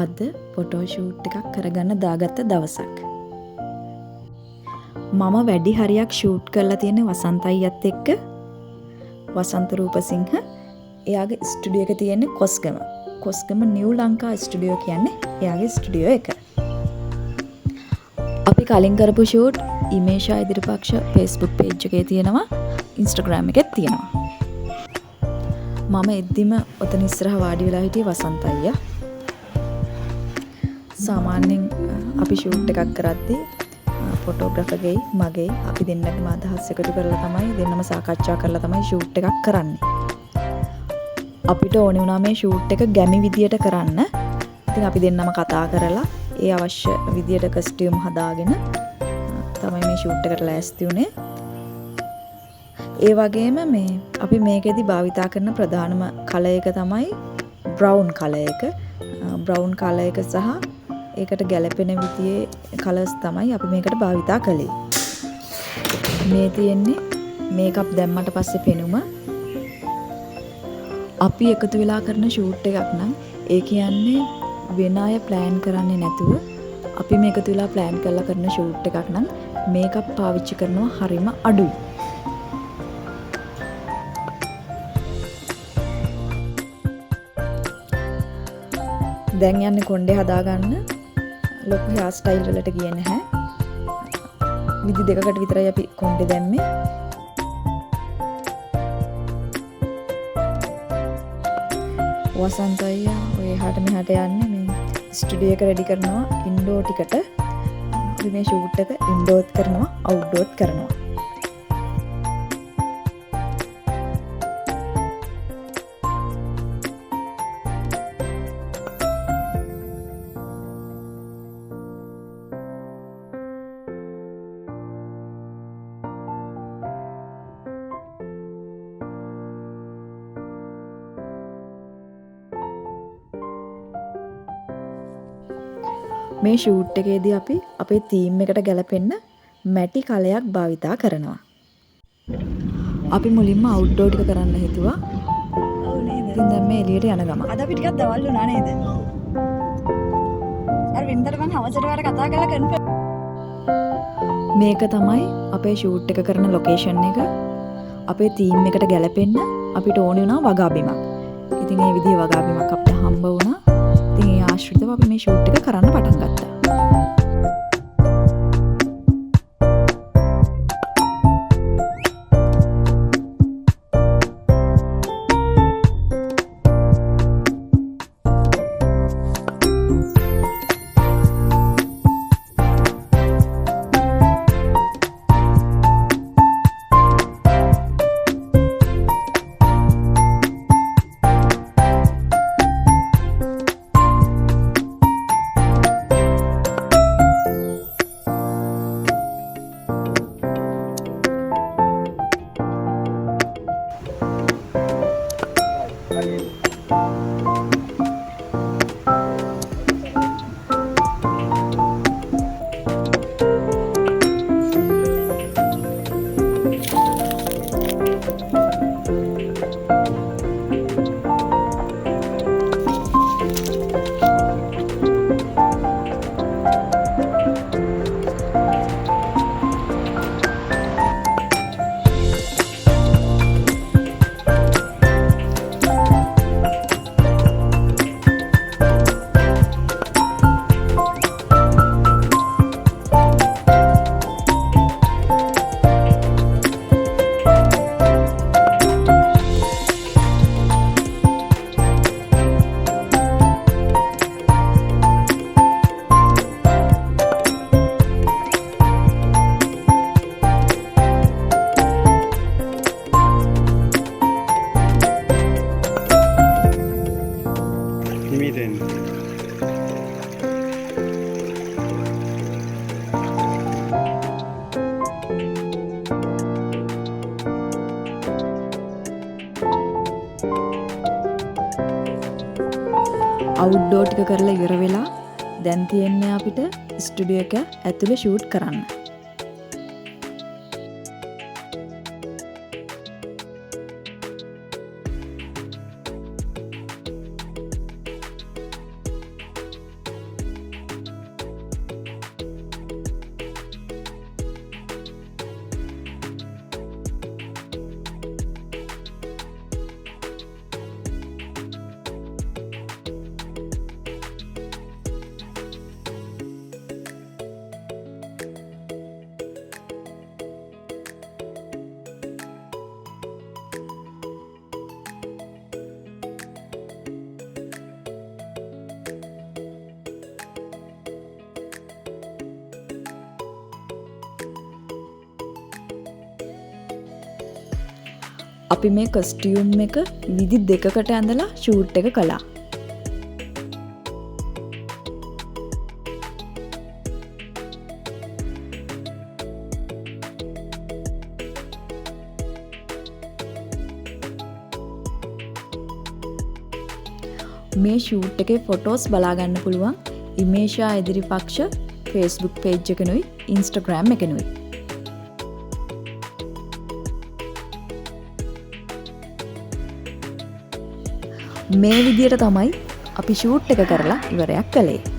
අද photo shoot එකක් කරගන්න දාගත්ත දවසක්. මම වැඩි හරියක් ෂූට් කරලා තියෙන වසන්ත අයියත් එක්ක. වසන්ත රූපසිංහ එයාගේ ස්ටුඩියෝ එක තියෙන්නේ කොස්ගම. කොස්ගම නිව් ලංකා ස්ටුඩියෝ කියන්නේ එයාගේ ස්ටුඩියෝ එක. අපි කලින් කරපු ෂූට් ඉමේෂා ඉදිරිපක්ෂ Facebook page එකේ තියෙනවා, Instagram එකෙත් තියෙනවා. මම එද්දිම ඔතන ඉස්සරහ වාඩි වෙලා හිටියේ වසන්ත අයියා. සාමාන්‍යයෙන් අපි ෂූට් එකක් කරද්දී ෆොටෝග්‍රැෆර්ගෙයි මගේ අපි දෙන්නටම අදහස් එකතු කරලා තමයි දෙන්නම සාකච්ඡා කරලා තමයි ෂූට් එකක් කරන්නේ. අපිට ඕනේ වුණා මේ ෂූට් එක ගැමි විදියට කරන්න. ඉතින් අපි දෙන්නම කතා කරලා ඒ අවශ්‍ය විදියට කස්ටියුම් හදාගෙන තමයි මේ ෂූට් එකට ලෑස්ති වුණේ. ඒ වගේම මේ අපි මේකෙදි භාවිතා කරන ප්‍රධානම කලර් එක තමයි බ්‍රවුන් කලර් එක. බ්‍රවුන් කලර් එක සහ ඒකට ගැලපෙන විදිහේ කලර්ස් තමයි අපි මේකට භාවිතා කළේ. මේ තියෙන්නේ මේකප් දැම්මට පස්සේ පෙනුම. අපි එකතු වෙලා කරන ෂූට් එකක් නම් ඒ කියන්නේ වෙන අය ප්ලෑන් කරන්නේ නැතුව අපි මේ එකතු වෙලා ප්ලෑන් කරලා කරන ෂූට් එකක් නම් මේකප් පාවිච්චි කරනවා හරිම අඩුයි. දැන් යන්නේ කොණ්ඩේ හදාගන්න. ලොකු හෙයාර් ස්ටයිල් වලට ගියේ නැහැ. විදි දෙකකට විතරයි අපි කොණ්ඩේ දැම්මේ. වසන්ත අයියා ඔය එහාට මෙහාට යන්නේ මේ ස්ටුඩියෝ එක රෙඩි කරනවා ඉන්ඩෝර් ටිකට. අපි මේ ෂූට් එක ඉන්ඩෝර්ත් කරනවා අවුට්ඩෝර්ත් කරනවා. මේ ෂූට් එකේදී අපි අපේ තීම් එකට ගැලපෙන්න මැටි කලයක් භාවිතා කරනවා. අපි මුලින්ම අවුට්ඩෝර් ටික කරන්න හිතුවා. ඔව් නේද? ඉතින් දැන් මේ එළියට යන ගම. අද අපි ටිකක් දවල් වුණා නේද? අර වින්දර මං හවසට වාර කතා කරලා කන්ෆර්ම්. මේක තමයි අපේ ෂූට් එක කරන ලොකේෂන් එක. අපේ තීම් එකට ගැලපෙන්න අපිට ඕනේ වුණා වගාබිමක්. ඉතින් මේ විදිහේ වගාබිමක් අපිට හම්බ වුණා. ඉතින් ඒ ආශ්‍රිතව අපි මේ ෂූට් එක කරන්න පටන් ගත්තා. අවුට්ඩෝර් ටික කරලා ඉවර වෙලා දැන් තියෙන්නේ අපිට ස්ටුඩියෝ එක ඇතුලේ ෂූට් කරන්න. අපි මේ කොස්ටියුම් එක විදි දෙකකට ඇඳලා ෂූට් එක කළා. මේ ෂූට් එකේ ෆොටෝස් බලාගන්න පුළුවන් ඉමේෂා එදිරිපක්ෂ Facebook page එකනුයි Instagram එකනුයි. මේ විදියට තමයි අපි ෂූට් එක කරලා ඉවරයක් කළේ.